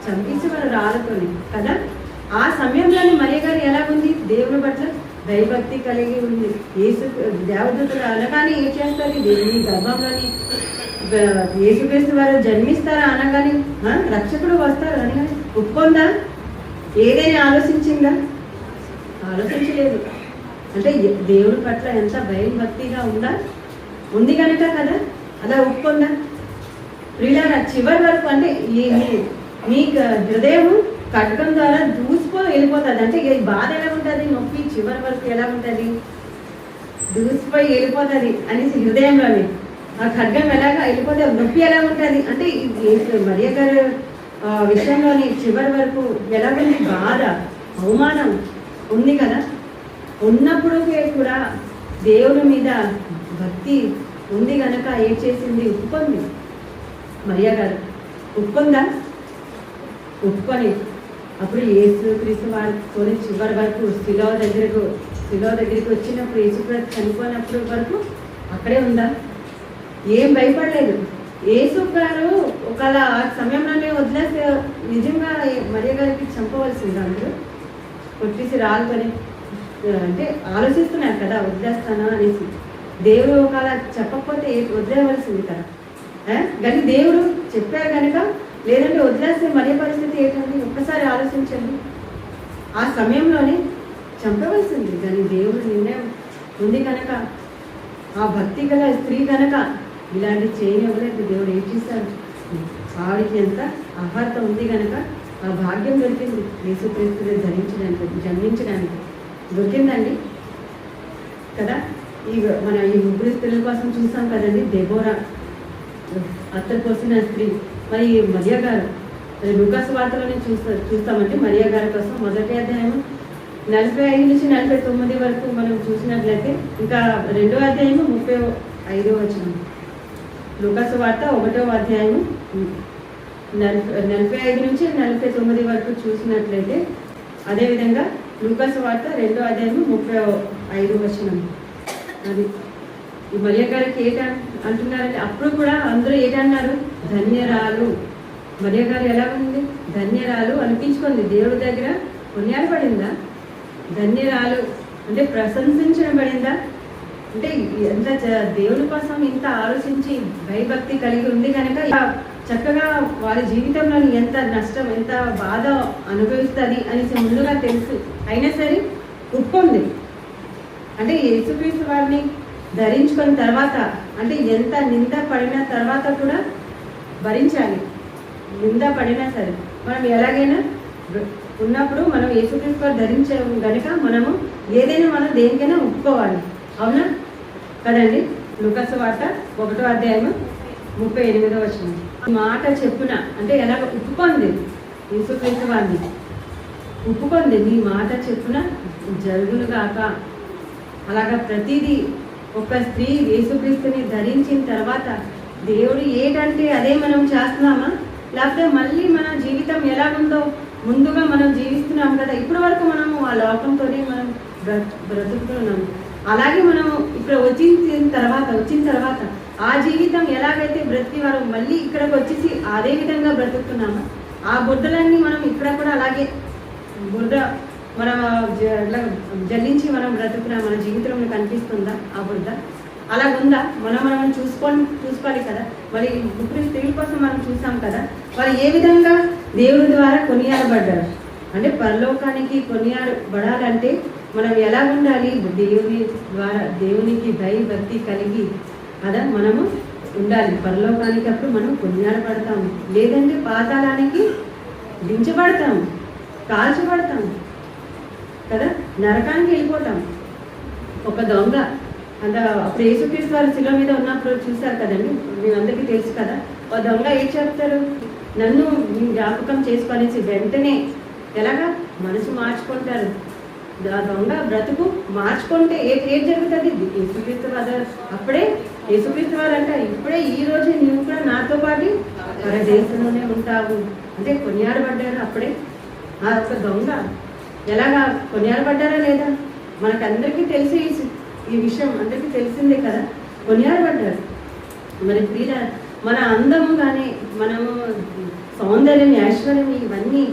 చంపించేవారు రాళ్ళతోని కదా. ఆ సమయంలోని మరియ గారు ఎలాగుంది, దేవుని పట్ల భయభక్తి కలిగి ఉంది. దేవదూతలు అనగానే ఏం చేస్తారు, దేవుని గర్భంలోని యేసుక్రీస్తు వారు జన్మిస్తారా అనగానే రక్షకుడు వస్తారు అనగానే ఒప్పుకుందా, ఏదైనా ఆలోచించిందా, ఆలోచించలేదు. అంటే దేవుడి పట్ల ఎంత భయభక్తిగా ఉంది కనుక కదా అలా ఒప్పుకుందా. ప్రియులారా చివరి వరకు అంటే మీ హృదయం ఖడ్గం ద్వారా వెళ్ళిపోతుంది. అంటే బాధ ఎలా ఉంటుంది, నొప్పి చివరి వరకు ఎలా ఉంటుంది, దూసిపోయి వెళ్ళిపోతుంది అనేసి హృదయంలోనే ఆ ఖడ్గం ఎలాగా వెళ్ళిపోతే నొప్పి ఎలా ఉంటుంది అంటే మరియ గారి విషయంలోని చివరి వరకు ఎలాగంటే బాధ, అవమానం ఉంది కదా. ఉన్నప్పుడు కూడా దేవుని మీద భక్తి ఉంది కనుక ఏం చేసింది, ఒప్పుకుంది. మరియ గారు ఒప్పుకుందా, ఒప్పుకొని అప్పుడు యేసుక్రీస్తు వారితో చివరి వరకు శిలువ దగ్గరకు శిలువ దగ్గరికి వచ్చినప్పుడు యేసుప్రభు చనిపోయినప్పుడు వరకు అక్కడే ఉందా? ఏం భయపడలేదు. యేసు గారు ఒకవేళ ఆ సమయంలోనే వదిలేస్తే నిజంగా మరియ గారికి చంపవలసింది. అందరూ కొట్టేసి రాళ్ళతోనే అంటే ఆలోచిస్తున్నారు కదా వదిలేస్తానా అనేసి. దేవుడు ఒకవేళ చెప్పకపోతే వదిలేవలసింది కదా. కానీ దేవుడు చెప్పారు కనుక, లేదంటే వదిలేస్తే మరియ పరిస్థితి ఏంటంటే ఒక్కసారి ఆలోచించండి. ఆ సమయంలోనే చంపవలసింది. కానీ దేవుడు నిర్ణయం ఉంది కనుక, ఆ భక్తి గల స్త్రీ కనుక ఇలాంటి చేయనివ్వలేదు. దేవుడు ఏం చేశారు? ఆవిడికి ఎంత అర్హత ఉంది కనుక ఆ భాగ్యం దొరికింది. యేసుక్రీస్తుని ధరించడానికి, జన్మించడానికి దొరికిందండి కదా. మన ఈ ముగ్గురు స్త్రీల కోసం చూసాం కదండి. దెబోరా అత్తరు పోసిన స్త్రీ. మరి మరియ గారు లూకాసు వార్తలోనే చూస్తామంటే మరియ గారి కోసం మొదటి అధ్యాయం 45 నుంచి 49 వరకు మనం చూసినట్లయితే, ఇంకా 2వ అధ్యాయము 35వ వచనం. లూకాసు వార్త 1వ అధ్యాయము 45 నుంచి 49 వరకు చూసినట్లయితే, అదేవిధంగా లూకాసు వార్త 2వ అధ్యాయము 35వ వచనం. అది ఈ మరియ గారికి అంటున్నారంటే, అప్పుడు కూడా అందరూ ఏంటన్నారు? ధన్యరాలు. మరియ గారు ఎలా ఉంది? ధన్యరాలు అనిపించుకుంది. దేవుడి దగ్గర కొనియాడబడిందా? ధన్యరాలు అంటే ప్రశంసించబడిందా? అంటే ఎంత దేవుడి కోసం ఇంత ఆలోచించి భయభక్తి కలిగి ఉంది కనుక చక్కగా వారి జీవితంలో ఎంత నష్టం, ఎంత బాధ అనుభవిస్తుంది అనేసి ముందుగా తెలుసు. అయినా సరే ఒప్పుకుంది. అంటే యేసుక్రీస్తు వారిని ధరించుకున్న తర్వాత, అంటే ఎంత నింద పడిన తర్వాత కూడా భరించాలి. నింద పడినా సరే మనం ఎలాగైనా ఉన్నప్పుడు మనం యేసుక్రీస్తు వారు ధరించాము కనుక మనము ఏదైనా మనం దేనికైనా ఒప్పుకోవాలి. అవునా కదండి. లూకాసు వార్త 1వ అధ్యాయము 38వ వచనం. మాట చెప్పున అంటే ఎలా ఒప్పుకుంది యేసుక్రీస్తు వారిని, ఒప్పుకుంది. నీ మాట చెప్పున జరుగునుగాక. అలాగా ప్రతిదీ ఒక స్త్రీ యేసుక్రీస్తుని ధరించిన తర్వాత దేవుడు ఏంటంటే అదే మనం చేస్తున్నామా, లేకపోతే మళ్ళీ మన జీవితం ఎలాగుందో ముందుగా మనం జీవిస్తున్నాం కదా. ఇప్పటి వరకు మనము ఆ లోకంతోనే మనం బ్రతుకుతున్నాము. అలాగే మనము ఇక్కడ వచ్చిన తర్వాత ఆ జీవితం ఎలాగైతే బ్రతికి వారు మళ్ళీ ఇక్కడికి వచ్చేసి అదే విధంగా బ్రతుకుతున్నామా? ఆ బుడ్డలన్నీ మనం ఇక్కడ కూడా అలాగే బుడ్డ మనం జల్లించి మనం బ్రతుకున్నాం. మన జీవితంలో కనిపిస్తుందా ఆ బుడ్డ? అలాగుందా? మనం చూసుకోవాలి కదా. మరి ముగ్గురు స్త్రీల కోసం మనం చూసాం కదా. వారు ఏ విధంగా దేవుడి ద్వారా కొనియాడబడ్డారు. అంటే పరలోకానికి కొనియాడబడాలంటే మనం ఎలా ఉండాలి? దేవుని ద్వారా దేవునికి భక్తి కలిగి కదా మనము ఉండాలి. పరలోకానికి అప్పుడు మనం కొనియాడబడతాము. లేదంటే పాతాళానికి దించబడతాము, కాల్చబడతాము కదా, నరకానికి వెళ్ళిపోతాం. ఒక దొంగ అంత అప్పుడు యేసుక్రీస్తు వారు శిలువ మీద ఉన్నప్పుడు చూశారు కదండి, మీ అందరికీ తెలుసు కదా. ఆ దొంగ ఏం చెప్తారు? నన్ను జ్ఞాపకం చేసుకొనేసి వెంటనే ఎలాగా మనసు మార్చుకుంటారు. ఆ దొంగ బ్రతుకు మార్చుకుంటే ఏం జరుగుతుంది? యేసుక్రీస్తు వారు అప్పుడే యేసుక్రీస్తు వారు అంటారు, ఇప్పుడే ఈ రోజు నువ్వు కూడా నాతో పాటు పరదేశంలోనే ఉంటావు. అంటే కొనియాడబడ్డారు అప్పుడే. ఆ ఒక దొంగ ఎలాగా కొనియాడబడ్డారా లేదా? మనకందరికీ తెలిసి ఈ విషయం అందరికీ తెలిసిందే కదా. కొనియాడబడ్డారు. మరి మన అందము కానీ మనము సౌందర్యం, ఐశ్వర్యం ఇవన్నీ,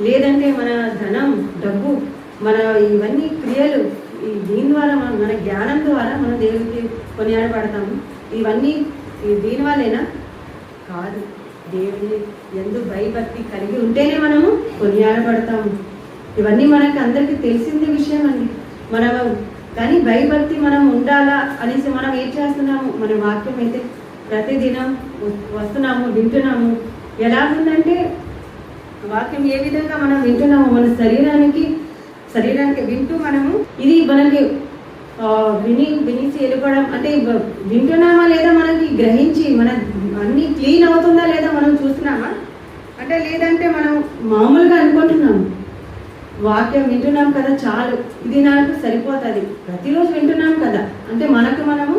లేదంటే మన ధనం, డబ్బు, మన ఇవన్నీ క్రియలు, దీని ద్వారా మన జ్ఞానం ద్వారా మనం దేవుడికి కొనియాడబడతాము. ఇవన్నీ దీని వల్లేనా? కాదు. దేవుని ఎందు భయభక్తి కలిగి ఉంటేనే మనము కొనియాడబడతాము. ఇవన్నీ మనకి అందరికీ తెలిసిందే విషయం అండి. మనము కానీ భయభక్తి మనం ఉండాలా అనేసి మనం ఏం చేస్తున్నాము? మన వాక్యం అయితే ప్రతిదినం వస్తున్నాము, వింటున్నాము. ఎలా ఉందంటే వాక్యం ఏ విధంగా మనం వింటున్నాము, మన శరీరానికి వింటూ మనము ఇది మనకి వినేసి వెళ్ళిపోవడం అంటే వింటున్నామా లేదా, మనకి గ్రహించి మన అన్నీ క్లీన్ అవుతుందా లేదా మనం చూస్తున్నామా అంటే, లేదంటే మనం మామూలుగా అనుకుంటున్నాము. వాక్యం వింటున్నాం కదా చాలు, ఇది నాకు సరిపోతుంది, ప్రతిరోజు వింటున్నాం కదా అంటే మనము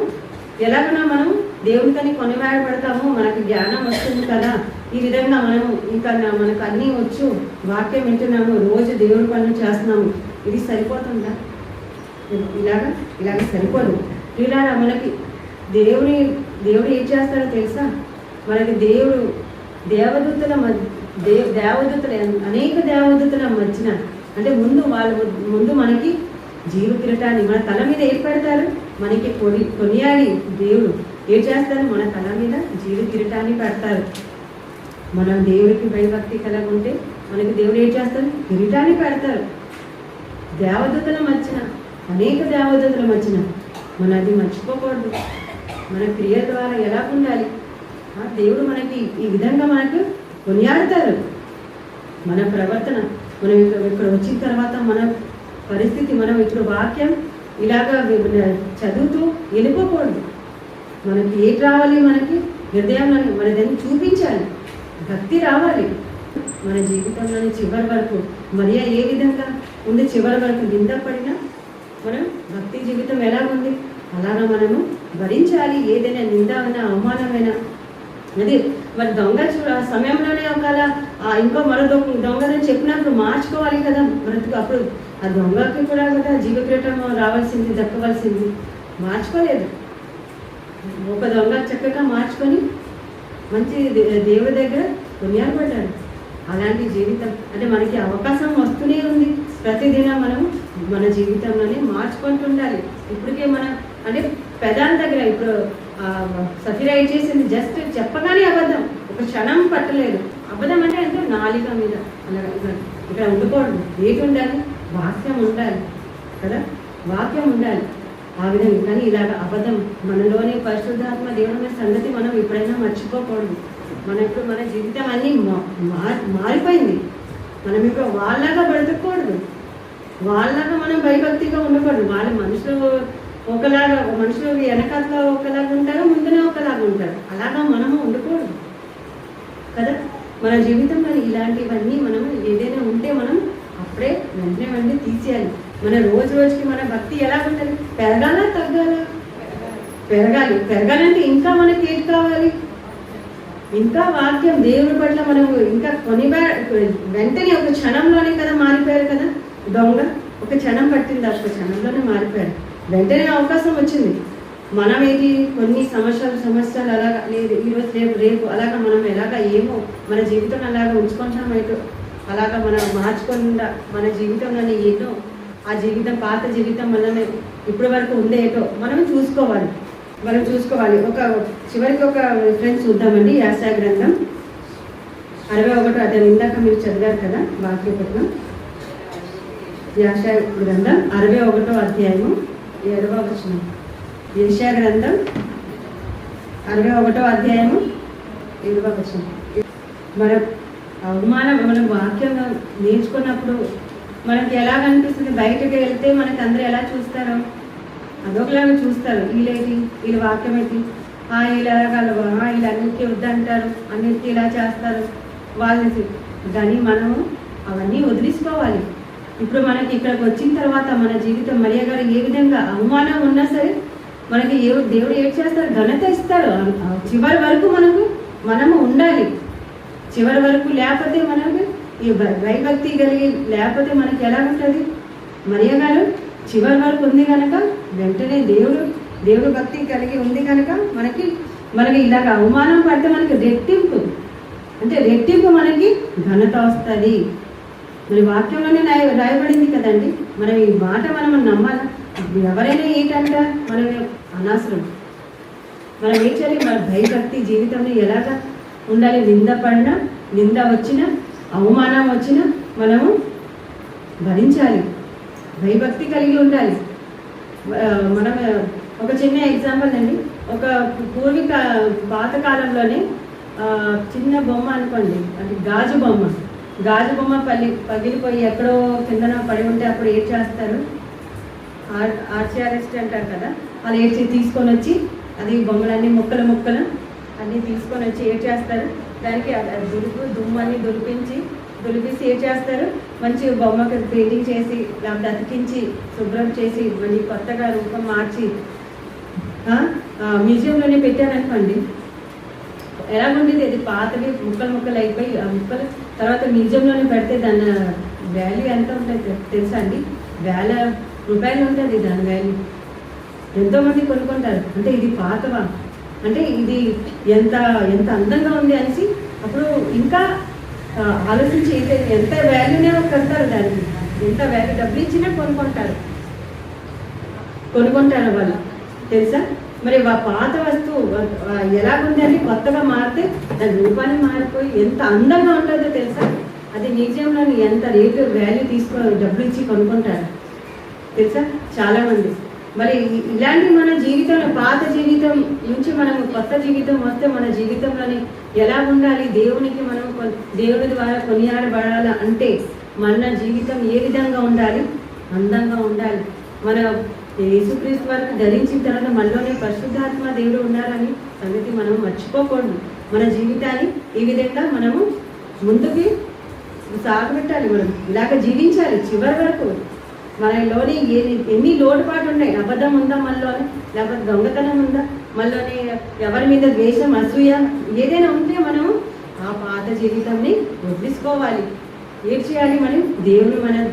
ఎలాగైనా మనం దేవుడికని కొనివాడబడతాము, మనకు జ్ఞానం వస్తుంది కదా. ఈ విధంగా మనము ఇంకా మనకు అన్నీ వచ్చు, వాక్యం వింటున్నాము, రోజు దేవుడి పనులు చేస్తున్నాము, ఇది సరిపోతుందా? ఇలాగ సరిపోదు. ప్రియులారా, మనకి దేవుడు ఏం చేస్తాడో తెలుసా? మనకి దేవదూతల అనేక దేవదూతల మధ్యన, అంటే ముందు మనకి జీవ కిరీటాన్ని మన తల మీద ఏం పెడతారు? మనకి కొనియాడి దేవుడు ఏం చేస్తారు? మన తల మీద జీవ కిరీటాన్ని పెడతారు. మనం దేవుడికి భయభక్తి కలిగి ఉంటే మనకి దేవుడు ఏం చేస్తారు? కిరీటాన్ని పెడతారు. దేవదూతల మధ్యన, అనేక దేవదూతల మధ్యన మనం అది మర్చిపోకూడదు. మన క్రియ ద్వారా ఎలా ఉండాలి? దేవుడు మనకి ఈ విధంగా మనకు కొనియాడతారు. మన ప్రవర్తన, మనం ఇక్కడ వచ్చిన తర్వాత మన పరిస్థితి, మనం ఇప్పుడు వాక్యం ఇలాగా చదువుతూ వెళ్ళిపోకూడదు. మనకి ఏది రావాలి? మనకి హృదయంలో మనదాన్ని చూపించాలి, భక్తి రావాలి మన జీవితంలోని చివరి వరకు. మరియా ఏ విధంగా ఉంది? చివరి వరకు నిందపడినా మనం భక్తి జీవితం ఎలా ఉంది? అలాగా మనము భరించాలి. ఏదైనా నిందమైనా అవమానమైనా. అది మరి దొంగ ఆ సమయంలోనే ఒకవేళ మరో దొంగని చెప్పినప్పుడు మార్చుకోవాలి కదా బ్రతుకు. అప్పుడు ఆ దొంగకి కూడా కదా జీవక్రీటం రావాల్సింది, దక్కవలసింది. మార్చుకోలేదు. ఒక దొంగ చక్కగా మార్చుకొని మంచి దేవుడి దగ్గర కొనియాడబడ్డాడు. అలాంటి జీవితం అంటే మనకి అవకాశం వస్తూనే ఉంది. ప్రతిదినం మనం మన జీవితంలోనే మార్చుకుంటుండాలి. ఇప్పటికే మనం అంటే పెదాల దగ్గర ఇప్పుడు సఫీరా ఏం చేసింది? జస్ట్ చెప్పగానే అబద్ధం, ఒక క్షణం పట్టలేదు. అబద్ధం అంటే నాలిక మీద అలాగా ఇక్కడ ఉండకూడదు. ఏది ఉండాలి? వాక్యం ఉండాలి కదా, వాక్యం ఉండాలి. ఆ విధంగా కానీ ఇలాగ అబద్ధం మనలోని పరిశుద్ధాత్మ దేవుని సంగతి మనం ఎప్పుడైనా మర్చిపోకూడదు. ఇప్పుడు మన జీవితం అన్నీ మారిపోయింది. మనం ఇప్పుడు వాళ్ళలాగా బ్రతకూడదు, వాళ్ళలాగా మనం భయభక్తిగా ఉండకూడదు. వాళ్ళ మనుషులు వెనకాల ఒకలాగా ఉంటారు, ముందునే ఒకలాగా ఉంటారు. అలాగా మనము ఉండకూడదు కదా. మన జీవితంలో ఇలాంటివన్నీ మనం ఏదైనా ఉంటే మనం అప్పుడే వెంటనే తీసేయాలి. మన రోజుకి మన భక్తి ఎలా ఉంటుంది? పెరగాలా తగ్గాలా? పెరగాలంటే ఇంకా మనకి ఏది కావాలి? ఇంకా వాక్యం దేవుడి పట్ల మనం ఇంకా వెంటనే ఒక క్షణంలోనే కదా మారిపోయారు కదా. దొంగ ఒక క్షణం పట్టింది, ఒక క్షణంలోనే మారిపోయారు. వెంటనే అవకాశం వచ్చింది. మనం ఏంటి కొన్ని సంవత్సరాలు అలాగా లేదు, ఈరోజు రేపు అలాగా మనం ఎలాగా ఏమో మన జీవితం అలాగా ఉంచుకుంటామైతే అలాగా మనం మార్చుకుండా మన జీవితంలోనే ఏటో ఆ జీవితం పాత జీవితం వల్లనే ఇప్పటి వరకు ఉందేటో మనం చూసుకోవాలి. చివరికి ఒక రిఫరెన్స్ చూద్దామండి. యెషయా గ్రంథం 61 అధ్యాయం. ఇందాక మీరు చదివారు కదా వాక్యపట్నం. యెషయా గ్రంథం 61 అధ్యాయము 7వ వచనం. యెషయా గ్రంథం 61 అధ్యాయము 7వ వచనం. మనం వాక్యం నేర్చుకున్నప్పుడు మనకి ఎలా కనిపిస్తుంది? బయటకు వెళ్తే మనకి అందరూ ఎలా చూస్తారో అదొకలాగా చూస్తారు. వీళ్ళ వాక్యం ఏంటి? వీళ్ళు అన్నిటికీ వద్దంటారు, అన్నిటికీ ఇలా చేస్తారు వాళ్ళని. కానీ మనము అవన్నీ వదిలించుకోవాలి. ఇప్పుడు మనకి ఇక్కడికి వచ్చిన తర్వాత మన జీవితం మరియా గారు ఏ విధంగా అవమానం ఉన్నా సరే మనకి దేవుడు ఏం చేస్తారు? ఘనత ఇస్తాడు. చివరి వరకు మనము ఉండాలి. చివరి వరకు లేకపోతే మనకి ఈ భయభక్తి కలిగి లేకపోతే మనకి ఎలా ఉంటుంది? మరియా గారు చివరి వరకు ఉంది కనుక వెంటనే దేవుడు భక్తి కలిగి ఉంది కనుక మనకి ఇలాగ అవమానం పడితే మనకి రెట్టింపు మనకి ఘనత వస్తుంది. మరి వాక్యంలోనే రాయబడింది కదండి. మనం ఈ మాట మనం నమ్మాలి. ఎవరైనా ఏంటంట మనం అనవసరం. మనం ఏం చేయాలి? మన భయభక్తి జీవితంలో ఎలాగా ఉండాలి? నింద వచ్చినా అవమానం వచ్చినా మనము భరించాలి, భయభక్తి కలిగి ఉండాలి. మనం ఒక చిన్న ఎగ్జాంపుల్ అండి. ఒక పాతకాలంలోనే చిన్న బొమ్మ అనుకోండి, అంటే గాజు బొమ్మ పగిలిపోయి ఎక్కడో కిందన పడి ఉంటే అప్పుడు ఏం చేస్తారు? ఆర్చియారిస్ట్ అంటారు కదా, వాళ్ళు తీసుకొని వచ్చి అది బొమ్మలన్నీ ముక్కలు అన్నీ తీసుకొని వచ్చి ఏం చేస్తారు? దానికి దుమ్మని దులిపేసి ఏం చేస్తారు? మంచి బొమ్మకి పెయింటింగ్ చేసి లేకపోతే అతికించి శుభ్రం చేసి మళ్ళీ కొత్తగా రూపం మార్చి మ్యూజియంలోనే పెట్టారనుకోండి. ఎలా ఉండేది? అది పాతవి ముక్కలు అయిపోయి ఆ ముక్కలు తర్వాత మ్యూజియంలోనే పెడితే దాని వాల్యూ ఎంత ఉంటుంది తెలుసా అండి? రూపాయలు ఉంటుంది దాని వాల్యూ. ఎంతోమంది కొనుక్కుంటారు. అంటే ఇది పాతవా, అంటే ఇది ఎంత ఎంత అందంగా ఉంది అనేసి అప్పుడు ఇంకా ఆలోచించి ఎంత వాల్యూనే కడతారు దానికి, ఎంత వాల్యూ డబ్బులు ఇచ్చినా కొనుక్కుంటారు వాళ్ళు, తెలుసా. మరి పాత వస్తువు ఎలాగుంది అని కొత్తగా మారితే దాని రూపాన్ని మారిపోయి ఎంత అందంగా ఉంటుందో తెలుసా. అది నిజంలో ఎంత రేటు వాల్యూ డబ్బులు ఇచ్చి కొనుక్కుంటారు తెలుసా చాలామంది. మరి ఇలాంటి మన జీవితంలో పాత జీవితం నుంచి మనం కొత్త జీవితం వస్తే మన జీవితంలోని ఎలా ఉండాలి, దేవునికి మనం దేవుని ద్వారా కొనియాడబడాలి అంటే మన జీవితం ఏ విధంగా ఉండాలి, అందంగా ఉండాలి. మన యేసుక్రీస్తు వారికి ధరించిన తర్వాత మనలోనే పరిశుద్ధాత్మ దేవుడు ఉన్నారని సంగతి మనం మర్చిపోకూడదు. మన జీవితాన్ని ఈ విధంగా మనము ముందుకి సాగబెట్టాలి. మనం ఇలాగ జీవించాలి చివరి వరకు. మనలోని ఎన్ని లోటుపాటు ఉన్నాయి, అబద్ధం ఉందా మనలోనే, లేకపోతే దొంగతనం ఉందా మనలోనే, ఎవరి మీద ద్వేషం అసూయ ఏదైనా ఉంటే మనము ఆ పాత జీవితాన్ని వదిలించుకోవాలి. ఏం చేయాలి, మనం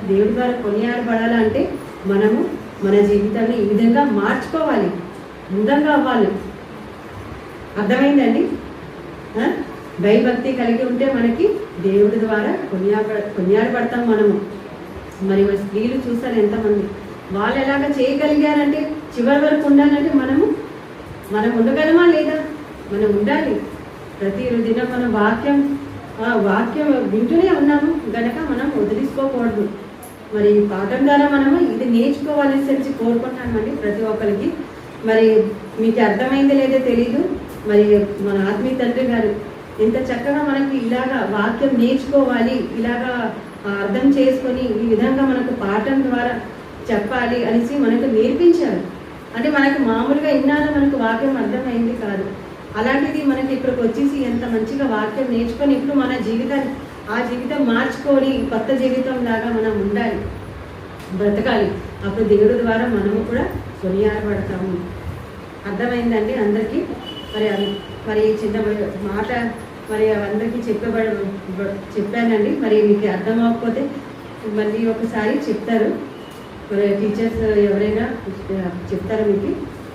దేవుడి ద్వారా కొనియాడబడాలంటే మనము మన జీవితాన్ని ఈ విధంగా మార్చుకోవాలి, అందంగా అవ్వాలి. అర్థమైందండి. భయభక్తి కలిగి ఉంటే మనకి దేవుడి ద్వారా కొనియాడబడతాం మనము. మరి స్త్రీలు చూస్తారు ఎంతమంది, వాళ్ళు ఎలాగ చేయగలిగారంటే చివరి వరకు ఉండాలంటే మనం ఉండగలమా లేదా, మనం ఉండాలి. ప్రతి దినం మనం వాక్యం వింటూనే ఉన్నాము గనక మనం వదిలించుకోకూడదు. మరి ఈ పాఠం ద్వారా మనము ఇది నేర్చుకోవాలని తెలిసి కోరుకుంటామండి ప్రతి ఒక్కరికి. మరి మీకు అర్థమైందో లేదో తెలీదు. మరి మన ఆత్మీయ తండ్రి గారు ఇంత చక్కగా మనకి ఇలాగా వాక్యం నేర్చుకోవాలి, ఇలాగా అర్థం చేసుకొని ఈ విధంగా మనకు పాఠం ద్వారా చెప్పాలి అనేసి మనకు నేర్పించారు. అంటే మనకు మామూలుగా ఇన్నాళ్ళ మనకు వాక్యం అర్థమైంది కాదు. అలాంటిది మనకి ఇక్కడికి వచ్చేసి ఎంత మంచిగా వాక్యం నేర్చుకొని ఇప్పుడు మన జీవితాన్ని ఆ జీవితం మార్చుకొని కొత్త జీవితం లాగా మనం ఉండాలి, బ్రతకాలి. అప్పుడు దేవుడి ద్వారా మనము కూడా కొనియాడబడతాము. అర్థమైందండి అందరికీ. మరి చిన్న మాట మరి అందరికీ చెప్పానండి. మరి మీకు అర్థం అవ్వకపోతే మళ్ళీ ఒకసారి చెప్తారు, మరి టీచర్స్ ఎవరైనా చెప్తారు మీకు.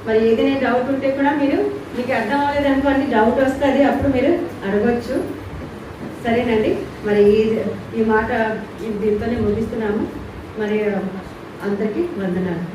మరి ఏదైనా డౌట్ ఉంటే కూడా మీకు అర్థం అవ్వలేదు అనుకోండి, డౌట్ వస్తుంది, అప్పుడు మీరు అడగచ్చు. సరేనండి. మరి ఈ మాట దీంతోనే ముగిస్తున్నాము. మరి అందరికీ వందనాలు.